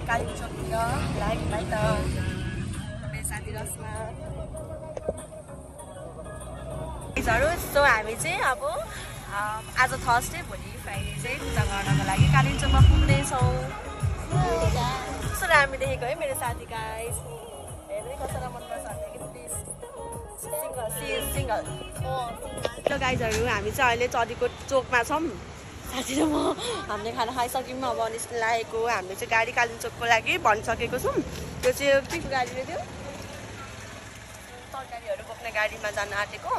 कालिम्पोङतिर लाइक भाइ त मेरो साथी रस्मा सो हामी चाहिँ अब आज थर्सडे भोलि फ्राइडे चाहिँ पूजा गर्नको लागि कालिम्पोङमा पुग्नेछौँ। कस्तो राम्रो देखेको है मेरो साथी गाइस हेर्नु कसरी मनपर्छ भनेदेखि प्लिज सिङ्गल हेलो गाइजहरू हामी चाहिँ अहिले चरीको चोकमा छौँ। साथी र म हामीले खाना खाइसक्यौँ अब निस्किन लागेको हामीले चाहिँ गाडी कालिम्पोङको लागि भनिसकेको छौँ। त्यो चाहिँ के को गाडी थियो तरकारीहरू बोक्ने गाडीमा जान आँटेको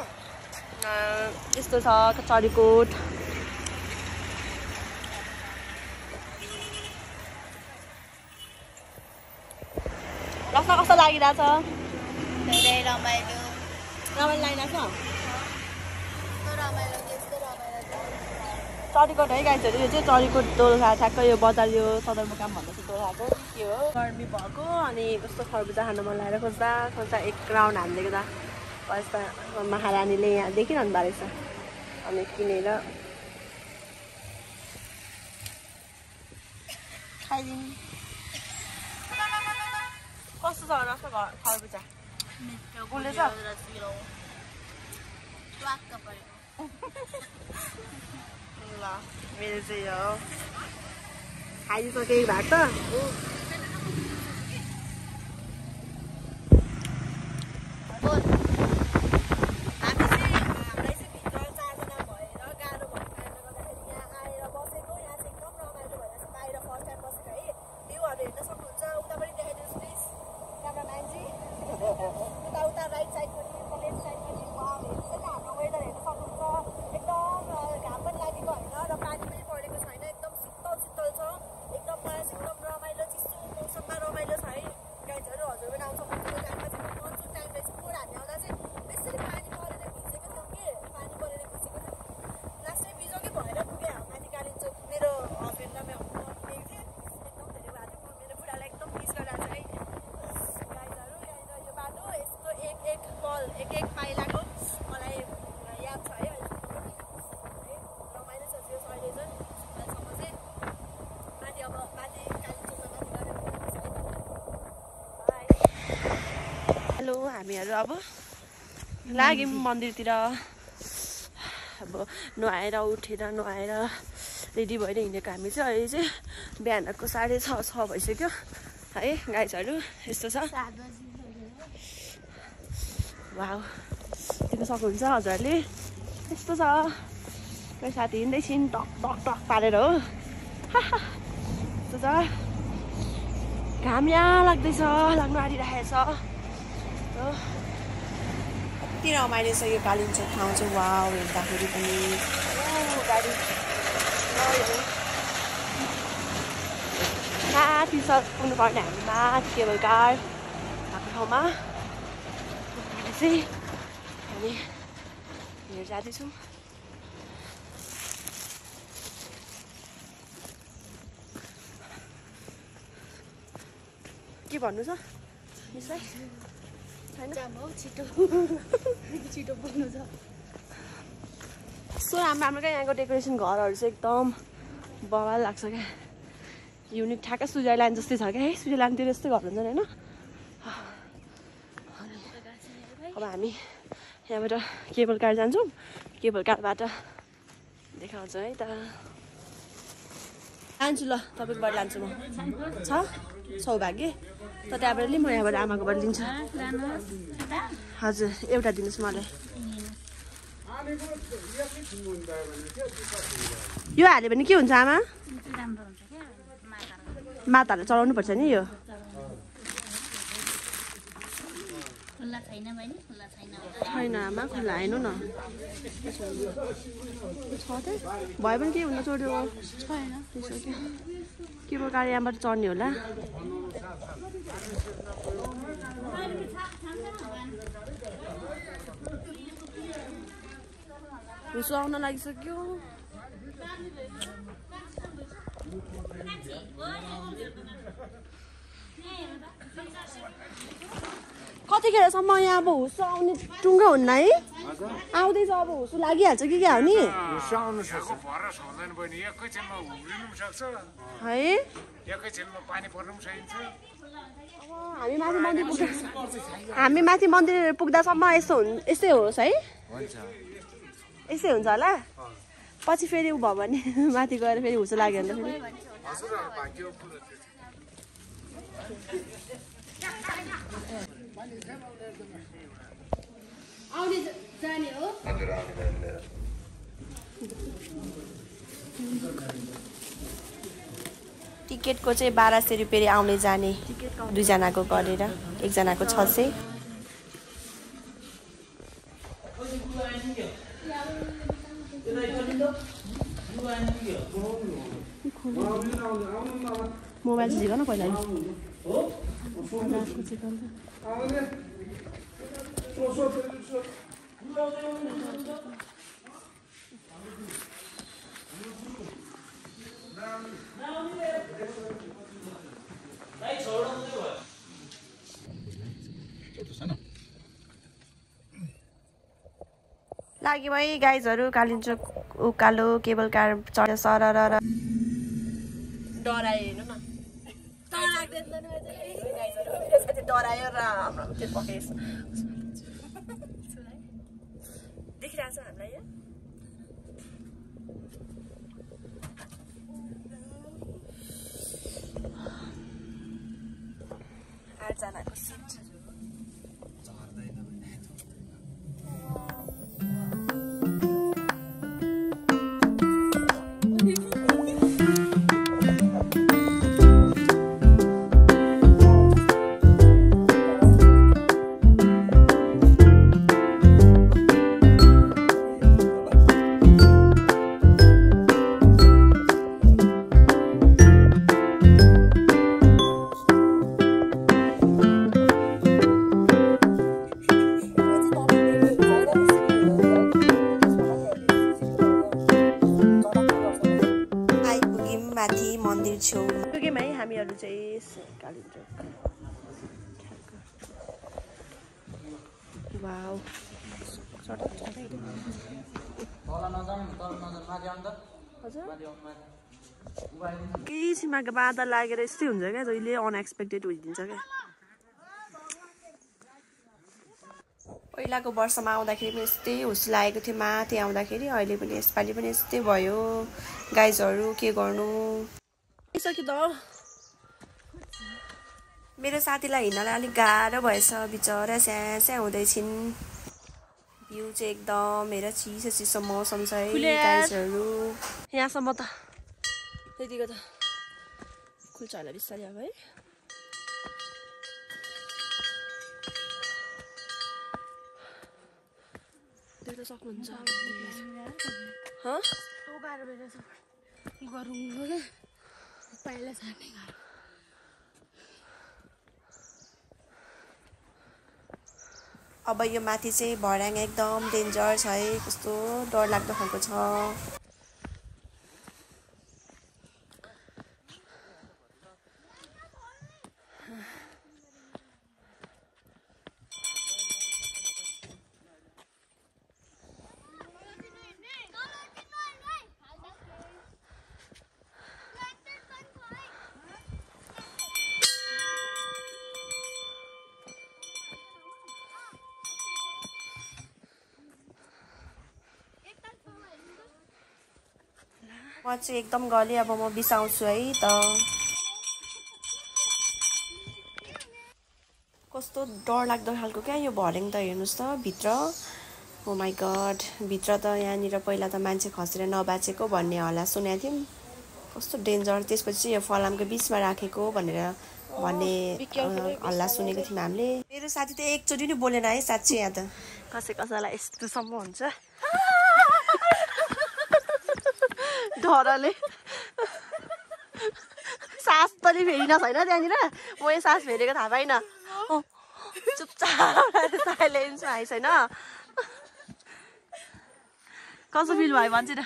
यस्तो छ चरीकोट। रस्ता कस्तो लागिरहेछ? धेरै रमाइलो लागिरहेछ चरीकोट है गाइजहरू। यो चाहिँ चरीकोट दोलखा ठ्याक्कै यो बजार यो सदरमुकाम भन्दा चाहिँ दोलखाको के हो गर्मी भएको अनि कस्तो खरबुजा खान मन लागेर खोज्दा एक राउन्ड हाल्दै गर्दा यस्ता महारानीले यहाँ देखिरहनु भएको रहेछ अनि किनेर खाइदिउँ। कस्तो छ रस्ता खरबुजा गुल्दै छ? ल मेरो चाहिँ यो खाइदिइसकेको भएको त हामीहरू अब लाग्यौँ मन्दिरतिर। अब नुहाएर उठेर रेडी भएर हिँडेको हामी चाहिँ अहिले चाहिँ बिहानको 6:30 भइसक्यो है गाइजहरू। यस्तो छ वाउ देख्न सक्नुहुन्छ हजुरहरूले यस्तो छ। कोही साथी हिँड्दैछिन् टक टक टक पारेर हो यस्तो छ। घाम यहाँ लाग्दैछ लाग्नु आँटिरहेको छ। कति रमाइलो छ यो कालिम्पोङ ठाउँ चाहिँ वाउ हेर्दाखेरि पनि गाडी माथि पुग्नु पर्ने हामी माथि केबल कार भएको ठाउँमा चाहिँ हामी हिँडेर जाँदैछौँ। के भन्नु छ यसलाई छिटो पुग्नु छ। कस्तो राम्रो क्या यहाँको डेकोरेसन घरहरू चाहिँ एकदम बवाल लाग्छ क्या युनिक ठ्याक्कै स्विजरल्यान्ड जस्तै छ क्या है। स्विजरल्यान्डतिर जस्तै घर हुँदैन होइन। अब हामी यहाँबाट केबल कार जान्छौँ। केबल कारबाट देखाउँछु है त लान्छु ल तपाईँकोबाट लान्छु म छ सौभाग्य त त्यहाँबाट नि म यहाँबाट आमाकोबाट लिन्छु। हजुर एउटा दिनुहोस् मलाई। यो हाल्यो भने के हुन्छ आमा? माताहरूले चलाउनु पर्छ नि यो। छैन आमा खुल्ला हेर्नु न भयो पनि के हुन छोड्यो छैन केबल कार यहाँबाट चढ्ने होला। हुसो आउन लागिसक्यो। कतिखेरसम्म यहाँ अब हुसु आउने टुङ्गो हुन्न है आउँदैछ अब हुसु लागिहाल्छ कि क्या हो नि है हामी माथि मन्दिर पुग्दासम्म यस्तै होस् है यस्तै हुन्छ होला पछि फेरि उ भयो भने माथि गएर फेरि हुसु लाग्यो भने आउने जाने हो टिकटको चाहिँ 1200 रुपियाँ आउने जाने दुईजनाको गरेर एकजनाको 600 मोबाइल चाहिँ झिक न पहिला लाग्यो है गाइजहरू कालिम्पोङ उकालो केबल कार चढ्यो सरर डरायो हेर्नु न डरायो र हाम्रो त्यो पकेस देखिरहेको छ हामीलाई यहाँ 8 जनाको सिट पुग्यौँ है हामीहरू चाहिँ कालिम्पोङ वाउ केही सीमाको बाधा लागेर यस्तै हुन्छ क्या जहिले अनएक्सपेक्टेड भइदिन्छ क्या पहिलाको वर्षमा आउँदाखेरि पनि यस्तै हुस लागेको थियो माथि आउँदाखेरि अहिले पनि यसपालि पनि यस्तै भयो गाइजहरू के गर्नु सकियो त मेरो साथीलाई हिँड्नलाई अलिक गाह्रो भएछ बिचरा स्यास्या हुँदैछिन् भ्यू चाहिँ एकदम हेर चिसो चिसो मौसम छ है गाइजहरू यहाँसम्म त त्यतिको त खुल्छ होला बिस्तारै अब है देख्न सक्नुहुन्छ अब यो माथि चाहिँ भर्याङ एकदम डेन्जर छ है कस्तो डरलाग्दो खालको छ म चाहिँ एकदम गले अब म बिसाउँछु है त कस्तो डरलाग्दो खालको क्या यो भर्याङ त हेर्नुहोस् त भित्र ओ माई गड भित्र त यहाँनिर पहिला त मान्छे खसेर नबाचेको भन्ने हल्ला सुनेको थियौँ कस्तो डेन्जर त्यसपछि चाहिँ यो फलामको बिचमा राखेको भनेर भन्ने हल्ला सुनेको थियौँ हामीले मेरो साथी त एकचोटि नि बोलेन है साँच्चै यहाँ त कसैलाई यस्तोसम्म हुन्छ डरले सास पनि फेरिन छैन त्यहाँनिर म यो सास फेरेको थाहा पाइन चुपचाप साइलेन्समा आइस होइन कस्तो फिल भयो भन्छ न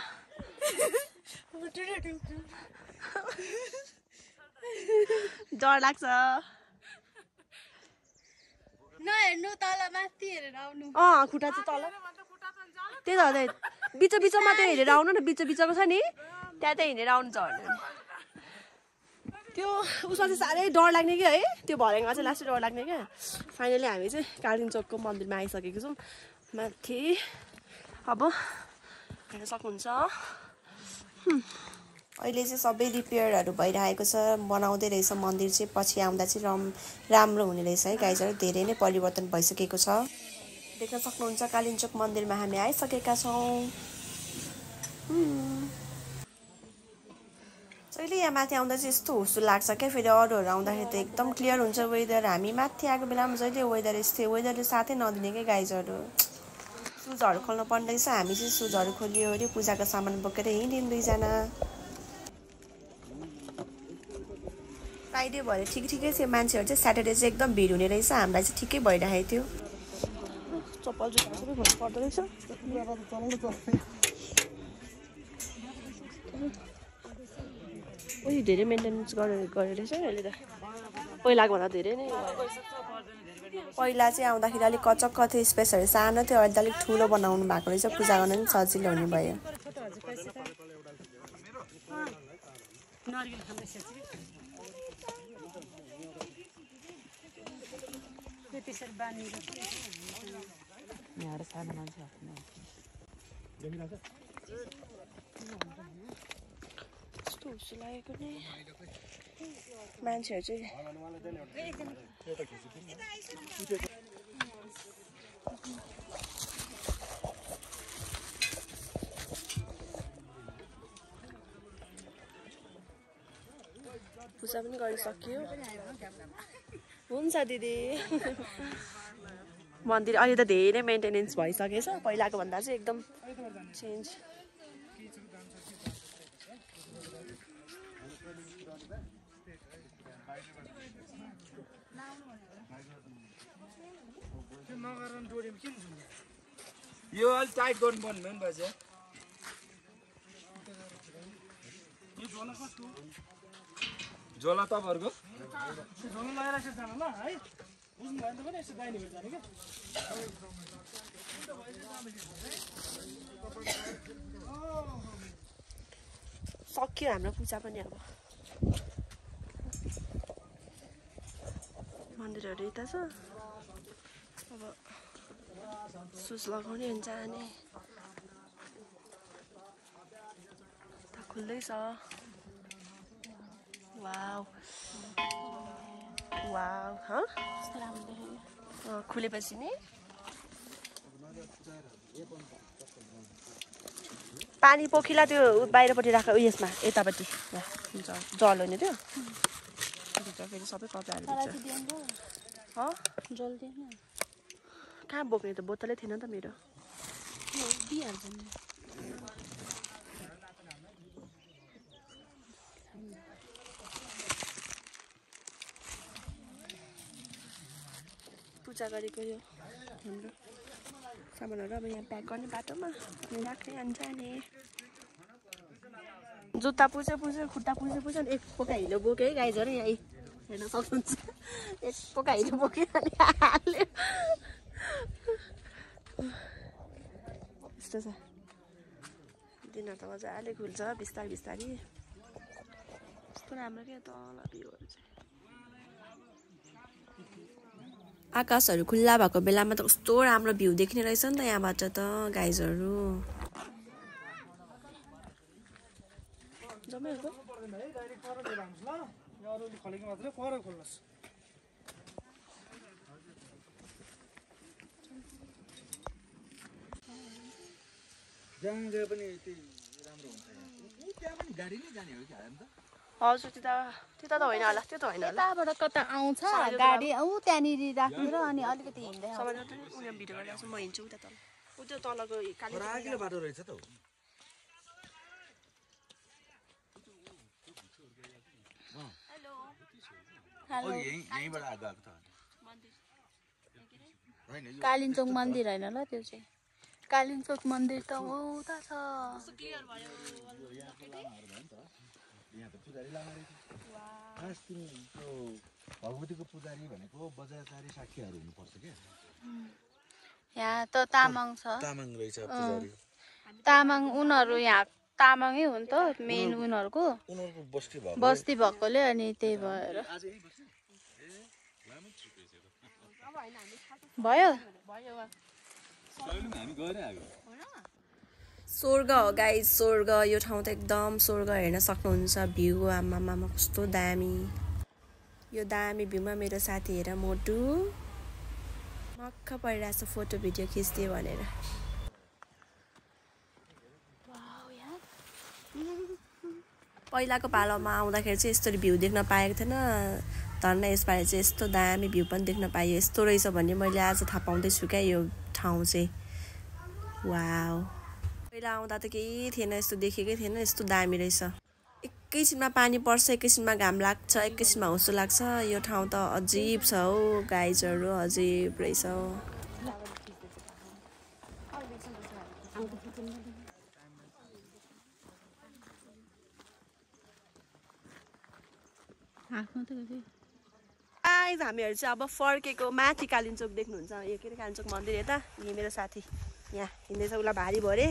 डर लाग्छ नहेर्नु तल माथि हेरेर आउनु खुट्टा चाहिँ तल त्यही त बिच बिचमा त्यो हेरेर आउनु न बिच बिचको छ नि त्यहाँ चाहिँ हिँडेर आउनु झर्नु त्यो उसमा चाहिँ साह्रै डर लाग्ने कि है त्यो भरेङमा चाहिँ लास्टै डर लाग्ने क्या फाइनली हामी चाहिँ कालिम्पोङको मन्दिरमा आइसकेको छौँ माथि अब हेर्न सक्नुहुन्छ अहिले चाहिँ सबै रिपेयरहरू भइरहेको छ बनाउँदै रहेछ मन्दिर चाहिँ पछि आउँदा चाहिँ राम्रो हुने रहेछ है गाइजहरू धेरै नै परिवर्तन भइसकेको छ देख्न सक्नुहुन्छ कालिम्पोङ मन्दिरमा हामी आइसकेका छौँ जहिले यहाँ माथि आउँदा चाहिँ यस्तो हुस्सो लाग्छ क्या फेरि अरूहरू आउँदाखेरि त एकदम क्लियर हुन्छ वेदर हामी माथि आएको बेलामा जहिले वेदरले साथै नदिने क्या गाइजहरू सुजहरू खोल्नु पर्ने रहेछ हामी चाहिँ सुजहरू खोलियो अरे पूजाको सामान बोकेर हिँड्यौँ दुईजना फ्राइडे भएर ठिकै थियो मान्छेहरू चाहिँ स्याटरडे चाहिँ एकदम भिड हुने रहेछ हामीलाई चाहिँ ठिकै भइरहेको थियो चप्पल जुत्ता सबै खोल्नु पर्दो रहेछ उयो धेरै मेन्टेनेन्स गरेर रहेछ अहिले त पहिलाको भन्दा धेरै नै पहिला चाहिँ आउँदाखेरि अलिक कचक्क थियो स्पेसहरू सानो थियो अहिले त अलिक ठुलो बनाउनु भएको रहेछ पूजा गर्न पनि सजिलो हुने भयो कस्तो हुस्सो लागेको नि मान्छेहरू चाहिँ पूजा पनि गरिसक्यो हुन्छ दिदी मन्दिर अहिले त धेरै मेन्टेनेन्स भइसकेछ पहिलाको भन्दा चाहिँ एकदम चेन्ज यो अलि टाइट गर्नुपर्ने भयो नि बाजे झोला तपाईँहरूको झोला लगाएर यसो जानु ल है बुझ्नु भयो भने यसो दाहिने भएर जाने क्या सक्यो हाम्रो पूजा पनि अब मन्दिरहरू यता छ अब सुज लगाउने हुन्छ अनि यता खुल्दैछ वाउ वाउ खुलेपछि नि पानी पोखिला त्यो बाहिरपट्टि राख उयसमा यतापट्टि हुन्छ जल होइन त्यो फेरि सबै कपडाहरू कहाँ बोक्ने त बोतलै थिएन त मेरो पूजा गरेको यो हाम्रो सामानहरू अब यहाँ प्याक गर्ने बाटोमा अनि राख्दै जान्छ नि जुत्ता पुछ्यो खुट्टा पुछ्यो एक पोका हिलो बोक्यो है गाइजहरू यहाँ हेर्न सक्नुहुन्छ एक पोका हिलो बोक्यो अनि हाल्यो यस्तो छ दिनहरू त मजाले खुल्छ बिस्तारै बिस्तारै कस्तो राम्रो क्या तल भ्यूहरू चाहिँ आकाशहरू खुल्ला भएको बेलामा त कस्तो राम्रो भ्यू देख्ने रहेछ नि त यहाँबाट त गाइजहरू हजुर त्यता त होइन होला त्यो त होइन होला यताबाट कता आउँछ गाडी त्यहाँनिर राखेर अनि अलिकति हिँड्दै उनीहरू भिडियो गरिरहेको छ म हिँड्छु उता तल त्यो तलको रागिलो बाटो रहेछ त कालिम्पोङ मन्दिर होइन ल त्यो चाहिँ कालिम्पोङ मन्दिर त उता छ यहाँ त पुजारी लामा रहेछ भगवतीको पुजारी भनेको बजारचारी साक्षीहरू हुनुपर्छ के यहाँ त तामाङ छ तामाङ रहेछ पुजारी तामाङ उनीहरू यहाँ तामाङै हो नि त मेन उनीहरूको बस्ती भएकोले अनि त्यही भएर भयो स्वर्ग हो गाइस स्वर्ग यो ठाउँ त एकदम स्वर्ग हेर्न सक्नुहुन्छ भ्यू आमामा कस्तो दामी यो दामी भ्यूमा मेरो साथी हेर मोटु मक्ख परिरहेछ फोटो भिडियो खिच्दियो भनेर पहिलाको पालोमा आउँदाखेरि चाहिँ यस्तो भ्यू देख्न पाएको थिएन धन्न यसपालि चाहिँ यस्तो दामी भ्यू पनि देख्न पाइयो यस्तो रहेछ भन्ने मैले आज थाहा पाउँदैछु क्या यो ठाउँ चाहिँ वाउ पहिला आउँदा त केही थिएन यस्तो देखेकै थिएन यस्तो दामी रहेछ एकैछिनमा पानी पर्छ एकैछिनमा घाम लाग्छ एकैछिनमा हुस्सो लाग्छ यो ठाउँ त अजिब छ हौ गाइजहरू अजिब रहेछ हामीहरू चाहिँ अब फर्केको माथि कालिम्चोक देख्नुहुन्छ यो के अरे कालिम्चोक मन्दिर यता यहाँ मेरो साथी यहाँ हिँड्दैछ उसलाई भारी भयो अरे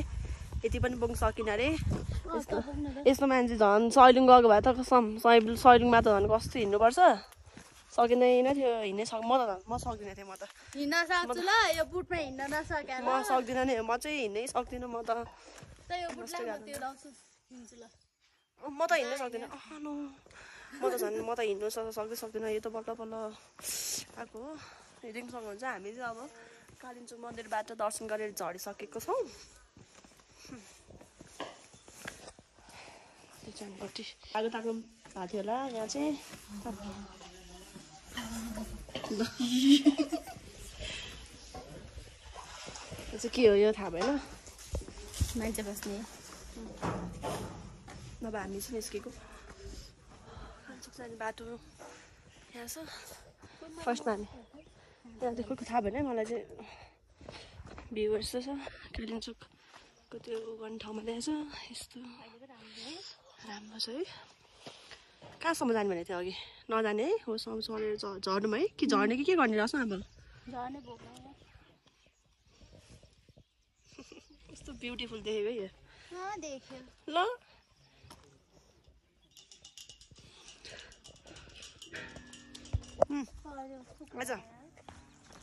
यति पनि पुग्न सकिनँ अरे यस्तो मान्छे झन् सैलुङ गएको भए त सैलुङमा त झन् कस्तो हिँड्नुपर्छ सकिँदैन थियो हिँड्नै म सक्दिनँ थिएँ म त हिँड्न सक्छु ल यो बुटमा हिँड्न नसकेर म सक्दिनँ नि म चाहिँ हिँड्नै सक्दिनँ म त म त हिँड्नै सक्दिनँ म त झन् म त हिँड्नु सक्दिनँ यो त बल्ल बल्ल आएको हो हिँड्नु सक्नुहुन्छ हामी चाहिँ अब कालिम्चोक मन्दिरबाट दर्शन गरेर झरिसकेको छौँ जानपट्टि आगो ताक्नु भएको थियो होला यहाँ चाहिँ के हो यो थाहा भएन मान्छे बस्ने नभए हामी चाहिँ निस्केको कालिम्चोक जाने बाटो यहाँ छ फर्स्टमा हामी यहाँ देखेको थाहा भएन मलाई चाहिँ भ्यू यस्तो छ कालिम्चोकको त्यो गर्ने ठाउँमा ल्याएछ यस्तो राम्रो छ है कहाँसम्म जाने भनेको थियो अघि नजाने है हो सरेर झर्नु है कि झर्ने कि के गर्ने रहेछ अब कस्तो ब्युटिफुल देखेको है ल आइज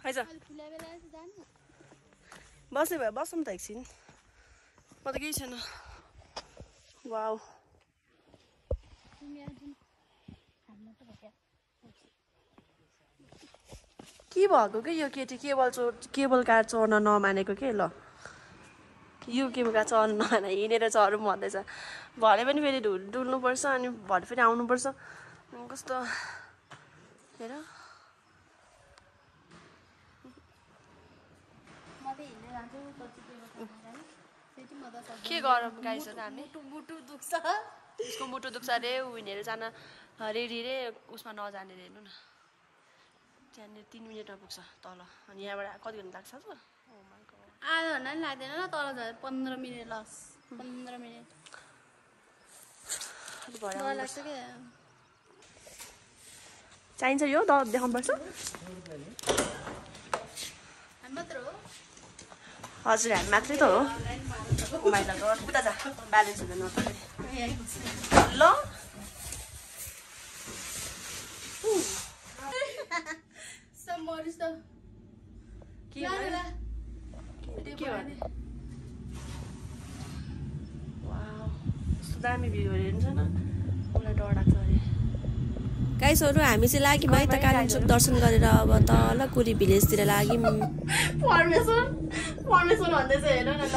आइज बस्ने भयो बसौँ त एकछिन म त केही छैन वाउ के भएको कि यो केटी केबल कार चढ्न नमानेको के ल यो केबल कार चढ्न नमाने हिँडेर चढौँ भन्दैछ भरे पनि फेरि डुल्नुपर्छ अनि भरे फेरि आउनुपर्छ कस्तो हेर के गरौँ गाइस हामी मुटु दुख्छ उसको मुटु दुख्छ अरे ऊ हिँडेर जान रेडी रे उसमा नजाने रे हेर्नु न त्यहाँनिर 3 मिनटमा पुग्छ तल अनि यहाँबाट कति घन्टा लाग्छ त आधा घन्टा नि लाग्दैन ल तल झन् 15 मिनट लस 15 मिनट लाग्छ क्या चाहिन्छ यो देखाउनुपर्छ हजुर हामी मात्रै त हो माइला उता जा ब्यालेन्स हुँदैन ल दामी भ्यू हेर्नु छैन मलाई डर लाग्छ अरे गाइसहरू हामी चाहिँ लाग्यौँ है त कालिम्चोक दर्शन गरेर अब तल कुरी भिलेजतिर लाग्यौँ परमेश्वर भन्दैछ हेर न त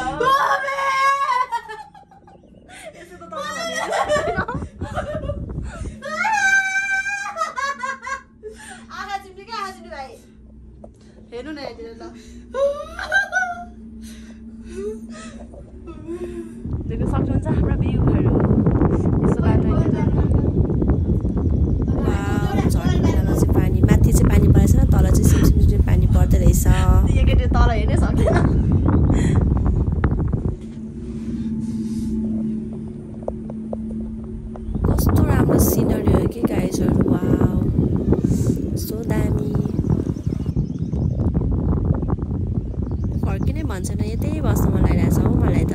हेर्नु न यहाँतिर ल देख्न सक्नुहुन्छ हाम्रो भ्यूहरू यसो बाटो झर्ने चाहिँ पानी माथि चाहिँ पानी परेछ तल चाहिँ सिमसिम पानी पर्दै रहेछ यो केटी तल हेर्नै सक्दैन कस्तो राम्रो सिनरी हो कि गाइजहरू वाउ भन्छ न यतै बस्नु मन लागिरहेछ हौ मलाई त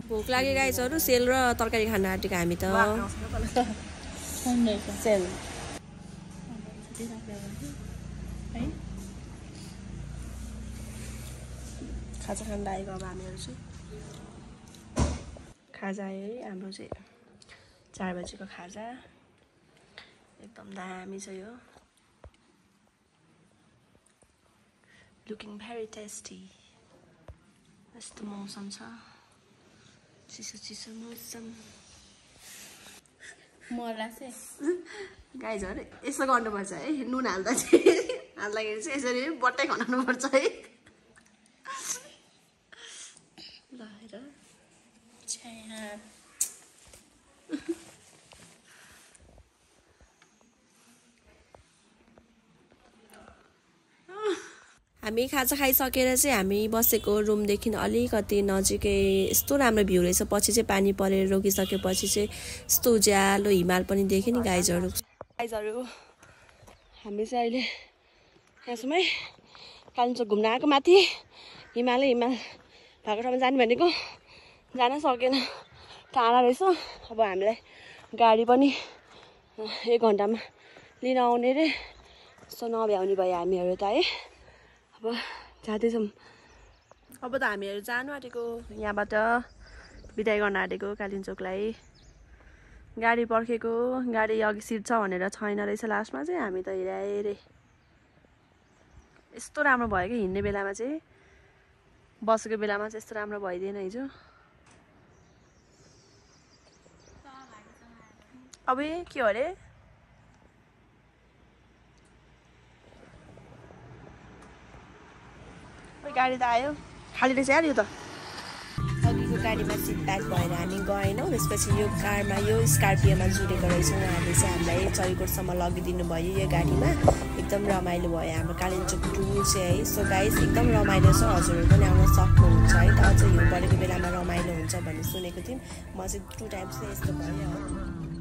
भोक लाग्यो गाइजहरु सेल र तरकारी खान आँटेको हामी त सेल खाजा खान लागेको अब हामीहरू चाहिँ खाजा आयो है हाम्रो चाहिँ 4 बजेको खाजा एकदम दामी छ यो लुकिङ भेरी टेस्टी यस्तो मौसम छ चिसो चिसो मौसम गाइजहरु यसो गर्नुपर्छ है नुन हाल्दा चाहिँ हाल्दाखेरि चाहिँ यसरी बट्टै खनाउनुपर्छ है ल हेर हामी खाजा खाइसकेर चाहिँ हामी बसेको रुमदेखि अलिकति नजिकै यस्तो राम्रो भ्यू रहेछ पछि चाहिँ पानी परेर रोकिसकेपछि चाहिँ यस्तो उज्यालो हिमाल पनि देख्यो नि गाइजहरु हामी चाहिँ अहिले यहाँ छौँ है कालिम्पोङ घुम्न आएको माथि हिमाल भएको ठाउँमा जाने भनेको जान सकेन टाढा रहेछ अब हामीलाई गाडी पनि 1 घन्टामा लिन आउने रे सो नभ्याउने भयो हामीहरू त है अब जाँदैछौँ अब त हामीहरू जानु आँटेको यहाँबाट बिदाई गर्न आँटेको कालिम्पोङलाई गाडी पर्खेको गाडी अघि सिट छ भनेर छैन रहेछ लास्टमा चाहिँ हामी त हेरे यस्तो राम्रो भयो कि हिँड्ने बेलामा चाहिँ बसेको बेलामा चाहिँ यस्तो राम्रो भइदिएन हिजो अब के हो अरे गाडी त आयो खाली रहेछ यार यो त अघिको गाडीमा सिट ब्याक भएर हामी गएनौँ त्यसपछि यो कारमा यो स्कर्पियोमा जुरेको रहेछौँ उहाँहरूले चाहिँ हामीलाई चरीकोटसम्म लगिदिनु भयो यो गाडीमा एकदम रमाइलो भयो हाम्रो कालिम्पोङ टुर चाहिँ है सो गाइस एकदम रमाइलो छ हजुरहरू पनि आउन सक्नुहुन्छ है त अझ हिउँ परेको बेलामा रमाइलो हुन्छ भन्ने सुनेको थियौँ म चाहिँ 2 टाइम्स चाहिँ यस्तो भयो